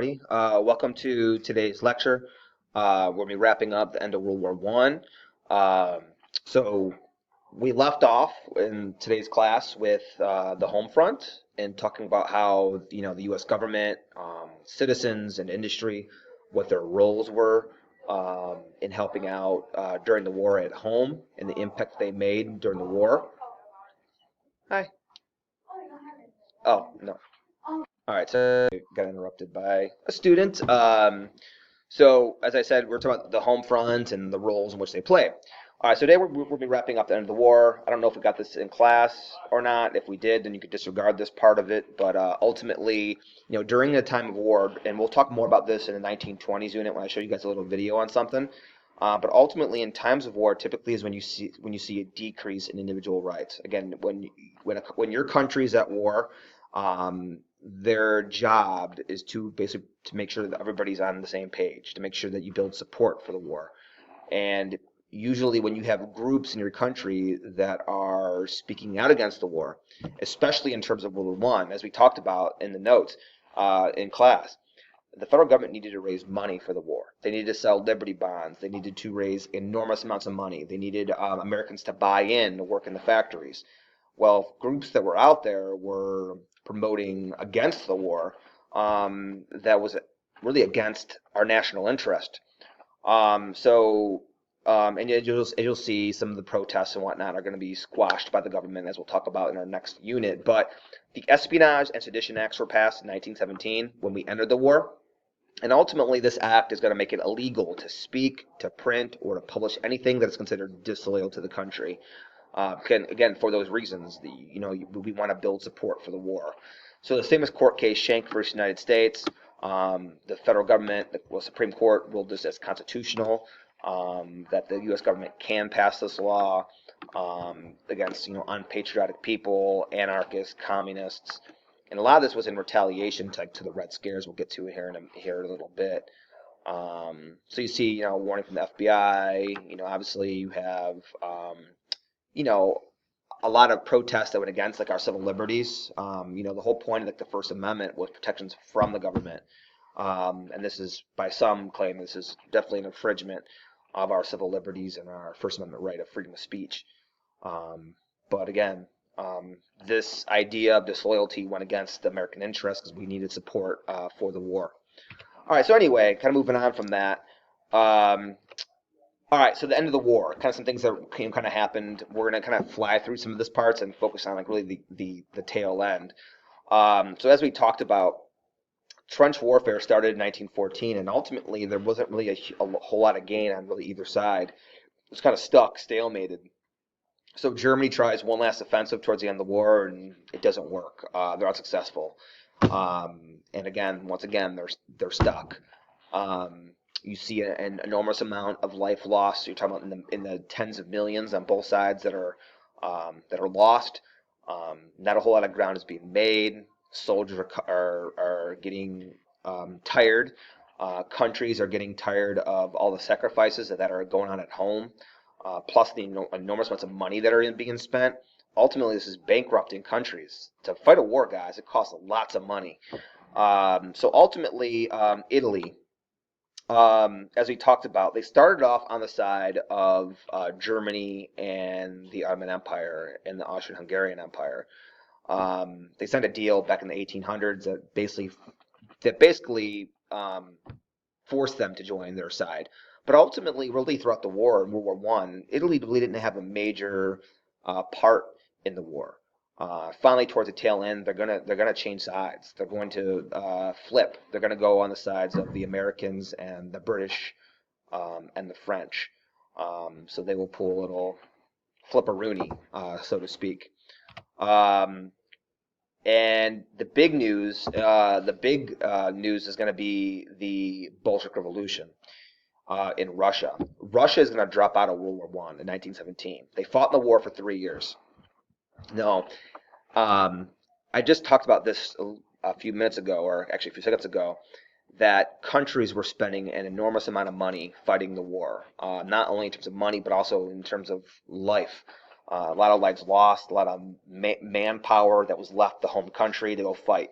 Welcome to today's lecture. We'll be wrapping up the end of World War One. So we left off in today's class with the home front and talking about how the U.S. government, citizens, and industry, what their roles were in helping out during the war at home and the impact they made during the war. Hi. Oh, no. All right, so got interrupted by a student. So as I said, we're talking about the home front and the roles in which they play. All right, so today we'll be wrapping up the end of the war. I don't know if we got this in class or not. If we did, then you could disregard this part of it. But ultimately, during the time of war, and we'll talk more about this in the 1920s unit when I show you guys a little video on something. But ultimately, in times of war, typically is when you see a decrease in individual rights. Again, when your country's at war, their job is to basically to make sure that everybody's on the same page, to make sure that you build support for the war. And usually when you have groups in your country that are speaking out against the war, especially in terms of World War One, as we talked about in the notes in class, the federal government needed to raise money for the war. They needed to sell Liberty bonds. They needed to raise enormous amounts of money. They needed Americans to buy in to work in the factories. Well, groups that were out there were promoting against the war that was really against our national interest. And you'll see some of the protests and whatnot are going to be squashed by the government, as we'll talk about in our next unit. But the Espionage and Sedition Acts were passed in 1917 when we entered the war. And ultimately, this act is going to make it illegal to speak, to print, or to publish anything that is considered disloyal to the country. Again, for those reasons, we want to build support for the war. So the famous court case, Schenck versus United States, the federal government, the Supreme Court ruled this as constitutional, that the U.S. government can pass this law against unpatriotic people, anarchists, communists, and a lot of this was in retaliation to the Red Scares. We'll get to here in a little bit. So you see, warning from the FBI. Obviously you have a lot of protests that went against our civil liberties. The whole point of the First Amendment was protections from the government. And this is, by some claim, this is definitely an infringement of our civil liberties and our First Amendment right of freedom of speech. But again, this idea of disloyalty went against the American interest because we needed support for the war. All right, so anyway, kind of moving on from that. All right, so the end of the war, kind of some things that kind of happened. We're going to kind of fly through some of this parts and focus on really the tail end. So as we talked about, trench warfare started in 1914, and ultimately there wasn't really a whole lot of gain on really either side. It was kind of stuck, stalemated. So Germany tries one last offensive towards the end of the war, and it doesn't work. They're unsuccessful. And again, once again, they're stuck. You see an enormous amount of life lost. You're talking about in the tens of millions on both sides that are lost. Not a whole lot of ground is being made. Soldiers are getting tired. Countries are getting tired of all the sacrifices that are going on at home, plus the enormous amounts of money that are being spent. Ultimately, this is bankrupting countries. To fight a war, guys, it costs lots of money. So ultimately, Italy, as we talked about, they started off on the side of Germany and the Ottoman Empire and the Austrian-Hungarian Empire. They signed a deal back in the 1800s that basically forced them to join their side. But ultimately, really throughout the war, in World War One, Italy really didn't have a major part in the war. Finally, towards the tail end, they're gonna change sides. They're going to flip. They're gonna go on the sides of the Americans and the British and the French. So they will pull a little flipperoonie, so to speak. And the big news, is going to be the Bolshevik Revolution in Russia. Russia is going to drop out of World War One in 1917. They fought in the war for 3 years. No, I just talked about this a few minutes ago, or actually a few seconds ago, that countries were spending an enormous amount of money fighting the war, not only in terms of money, but also in terms of life. A lot of lives lost, a lot of manpower that was left the home country to go fight.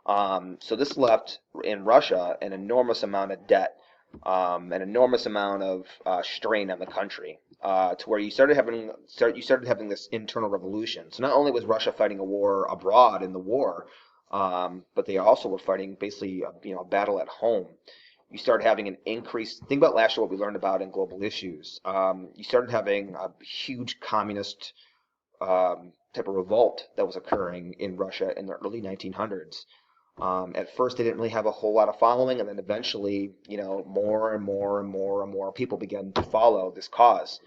So this left in Russia an enormous amount of debt, an enormous amount of strain on the country, to where you started having this internal revolution. So not only was Russia fighting a war abroad in the war, but they also were fighting basically a battle at home. You started having an increase. Think about last year what we learned about in global issues. You started having a huge communist type of revolt that was occurring in Russia in the early 1900s. At first, they didn't really have a whole lot of following, and then eventually, more and more and more and more people began to follow this cause.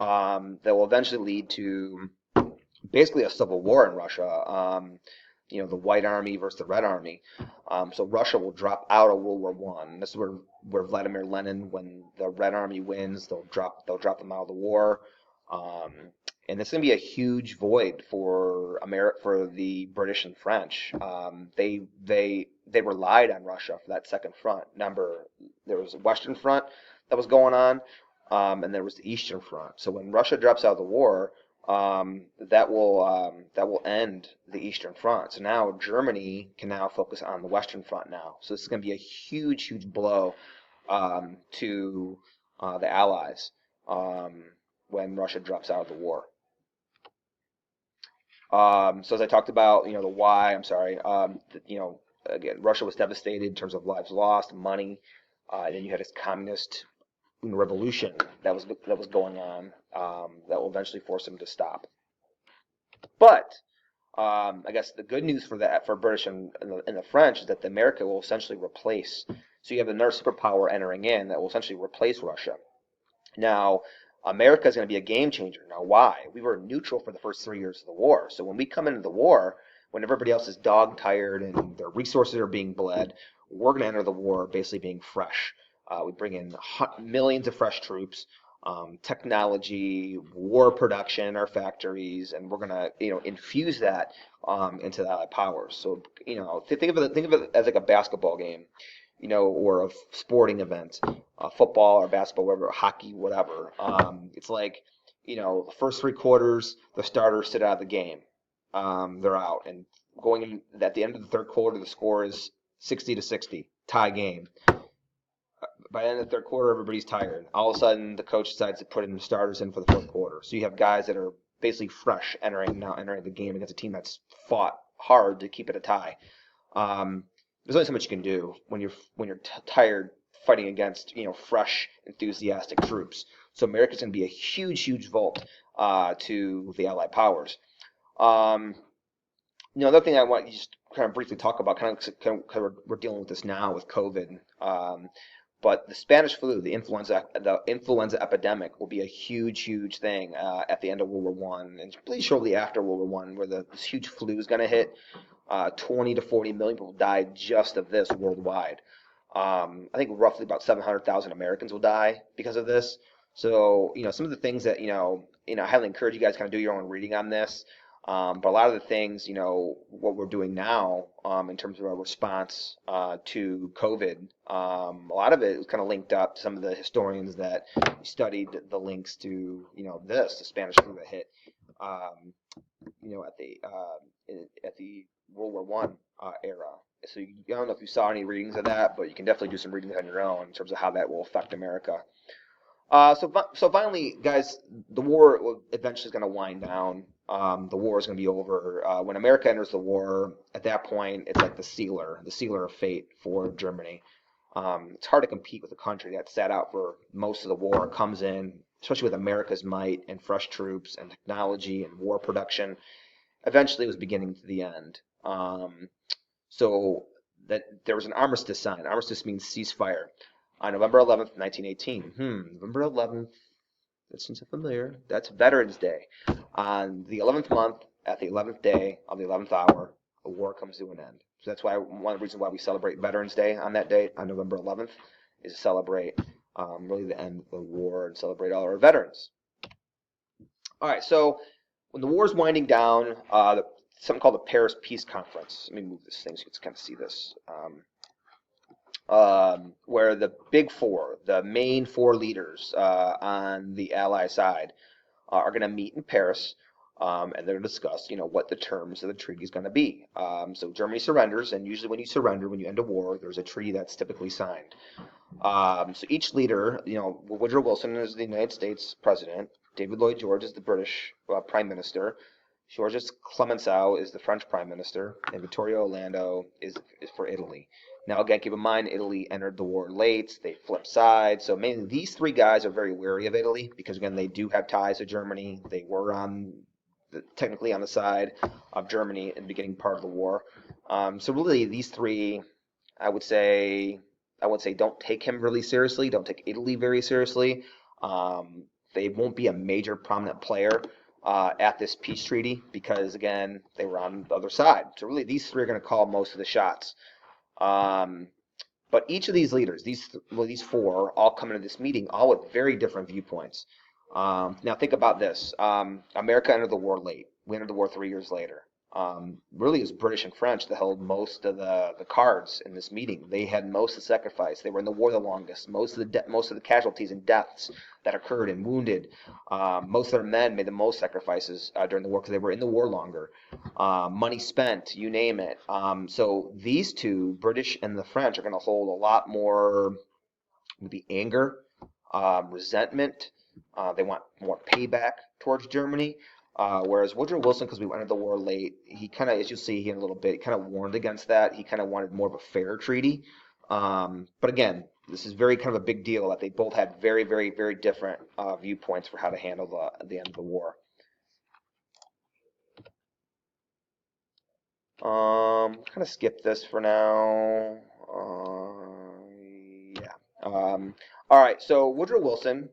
That will eventually lead to basically a civil war in Russia. The White Army versus the Red Army. So Russia will drop out of World War One. This is where Vladimir Lenin, when the Red Army wins, they'll drop them out of the war. Um, and it's going to be a huge void for for the British and French. They relied on Russia for that second front. Remember, there was a Western Front that was going on, and there was the Eastern Front. So when Russia drops out of the war, that will end the Eastern Front. So now Germany can now focus on the Western Front now. So this is going to be a huge blow to the Allies when Russia drops out of the war. So as I talked about, the why. I'm sorry. Again, Russia was devastated in terms of lives lost, money. And then you had this communist revolution that was going on that will eventually force them to stop. But I guess the good news for British and the French is that America will essentially replace. So you have another superpower entering in that will essentially replace Russia. Now, America is going to be a game changer. Now, why? We were neutral for the first 3 years of the war. So when we come into the war, when everybody else is dog tired and their resources are being bled, we're going to enter the war basically being fresh. We bring in millions of fresh troops, technology, war production in our factories, and we're going to, infuse that into the Allied powers. So, think of it as like a basketball game, or a sporting event, football or basketball, whatever, hockey, whatever. It's like, the first 3 quarters, the starters sit out of the game. They're out, and going in at the end of the third quarter, the score is 60-60, tie game. By the end of the third quarter, everybody's tired. All of a sudden, the coach decides to put in the starters in for the fourth quarter. So you have guys that are basically fresh entering the game against a team that's fought hard to keep it a tie. There's only so much you can do when you're tired fighting against fresh, enthusiastic troops. So America's going to be a huge vote to the Allied powers. Another thing I want you just kind of briefly talk about, kind of we're dealing with this now with COVID. But the Spanish flu, the influenza epidemic, will be a huge thing at the end of World War One, and really shortly after World War One, where this huge flu is going to hit. 20 to 40 million people died just of this worldwide. I think roughly about 700,000 Americans will die because of this. So, some of the things that, I highly encourage you guys to kind of do your own reading on this. But a lot of the things, what we're doing now in terms of our response to COVID, a lot of it is kind of linked up to some of the historians that studied the links to, the Spanish flu that hit, at the World War One era. So I don't know if you saw any readings of that, but you can definitely do some readings on your own in terms of how that will affect America. So finally, guys, the war eventually is going to wind down. The war is going to be over. When America enters the war, at that point, it's like the sealer of fate for Germany. It's hard to compete with a country that sat out for most of the war, comes in, especially with America's might and fresh troops and technology and war production. Eventually, it was beginning to the end. So that there was an armistice signed. Armistice means ceasefire. On November 11th, 1918. November 11th. That seems familiar. That's Veterans Day. On the 11th month, at the 11th day of the 11th hour, the war comes to an end. So that's why one of the reasons why we celebrate Veterans Day on that date, on November 11th, is to celebrate really the end of the war and celebrate all our veterans. All right, so when the war is winding down, something called the Paris Peace Conference. Let me move this thing so you can kind of see this. Where the big four, the main four leaders on the Ally side, are going to meet in Paris. and they're going to discuss, what the terms of the treaty is going to be. So Germany surrenders, and usually when you surrender, when you end a war, there's a treaty that's typically signed. So each leader, Woodrow Wilson is the United States president, David Lloyd George is the British prime minister, Georges Clemenceau is the French prime minister, and Vittorio Orlando is for Italy. Now, again, keep in mind, Italy entered the war late. They flipped sides. So mainly these three guys are very wary of Italy because, again, they do have ties to Germany. They were technically on the side of Germany in the beginning part of the war. So really, these three, I would say, don't take him really seriously. Don't take Italy very seriously. They won't be a major prominent player at this peace treaty because, again, they were on the other side. So really, these three are going to call most of the shots. But each of these leaders, these four, all come into this meeting, all with very different viewpoints. Now think about this. America entered the war late. We entered the war 3 years later. Really, it was British and French that held most of the cards in this meeting. They had most of the sacrifice. They were in the war the longest. Most of the casualties and deaths that occurred and wounded. Most of their men made the most sacrifices during the war because they were in the war longer. Money spent, you name it. So these two, British and the French, are going to hold a lot more maybe anger, resentment. They want more payback towards Germany. Whereas Woodrow Wilson, because we entered the war late, he kind of, as you'll see here in a little bit, kind of warned against that. He kind of wanted more of a fair treaty. But again, this is very kind of a big deal that they both had very, very, very different viewpoints for how to handle the end of the war. Kind of skip this for now. Yeah. All right. So Woodrow Wilson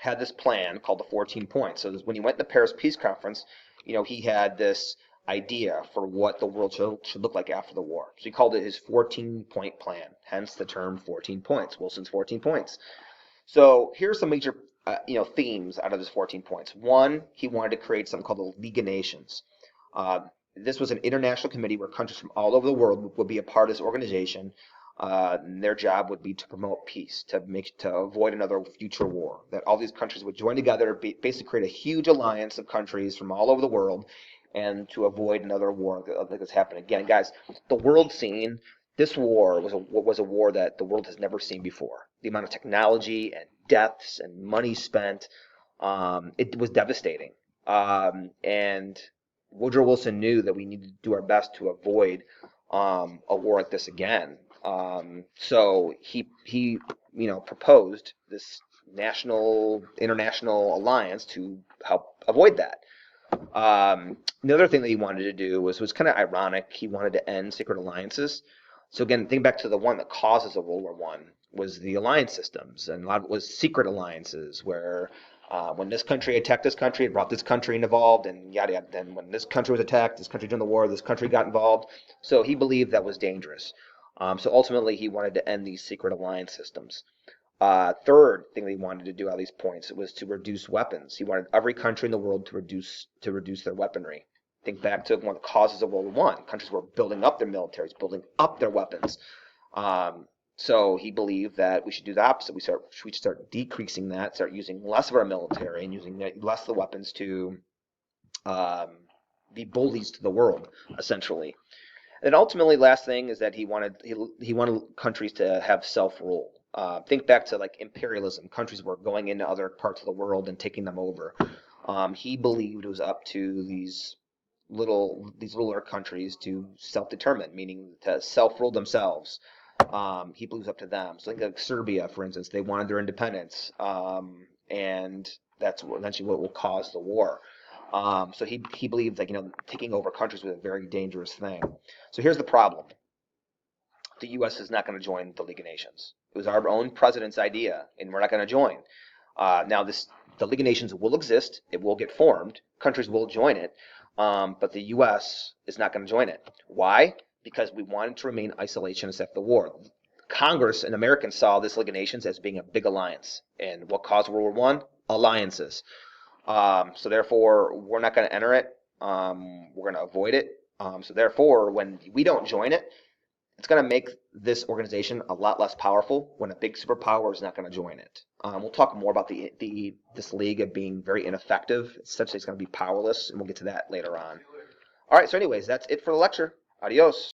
had this plan called the 14 points. So when he went to the Paris Peace Conference, he had this idea for what the world should look like after the war. So he called it his 14-point plan, hence the term 14 points, Wilson's 14 points. So here's some major themes out of his 14 points. One, he wanted to create something called the League of Nations. This was an international committee where countries from all over the world would be a part of this organization. And their job would be to promote peace, to avoid another future war. That all these countries would join together, basically create a huge alliance of countries from all over the world, and to avoid another war like this happened again. Guys, the world scene, this war was a war that the world has never seen before. The amount of technology and deaths and money spent, it was devastating. And Woodrow Wilson knew that we needed to do our best to avoid a war like this again. So he proposed this international alliance to help avoid that. The other thing that he wanted to do was kind of ironic. He wanted to end secret alliances. So again, think back to the one that causes of World War I was the alliance systems, and a lot of it was secret alliances where when this country attacked this country, it brought this country involved, and yada yada. Then when this country was attacked, this country during the war, this country got involved. So he believed that was dangerous. So ultimately, he wanted to end these secret alliance systems. Third thing that he wanted to do out of these points was to reduce weapons. He wanted every country in the world to reduce their weaponry. Think back to one of the causes of World War I. Countries were building up their militaries, building up their weapons. So he believed that we should do the opposite. We should start decreasing that, start using less of our military and using less of the weapons to be bullies to the world, essentially. And ultimately, last thing is that he wanted countries to have self-rule. Think back to like imperialism. Countries were going into other parts of the world and taking them over. He believed it was up to these littler countries to self-determine, meaning to self-rule themselves. He believes up to them. So think like Serbia, for instance, they wanted their independence, and that's eventually what will cause the war. So he believed that taking over countries was a very dangerous thing. So here's the problem: the U.S. is not going to join the League of Nations. It was our own president's idea, and we're not going to join. Now the League of Nations will exist. It will get formed. Countries will join it, but the U.S. is not going to join it. Why? Because we wanted to remain isolationist after the war. Congress and Americans saw this League of Nations as being a big alliance. And what caused World War I? Alliances. So therefore, we're not going to enter it. We're going to avoid it. So therefore, when we don't join it, it's going to make this organization a lot less powerful when a big superpower is not going to join it. We'll talk more about this league of being very ineffective. Essentially, it's going to be powerless, and we'll get to that later on. All right, so anyways, that's it for the lecture. Adios.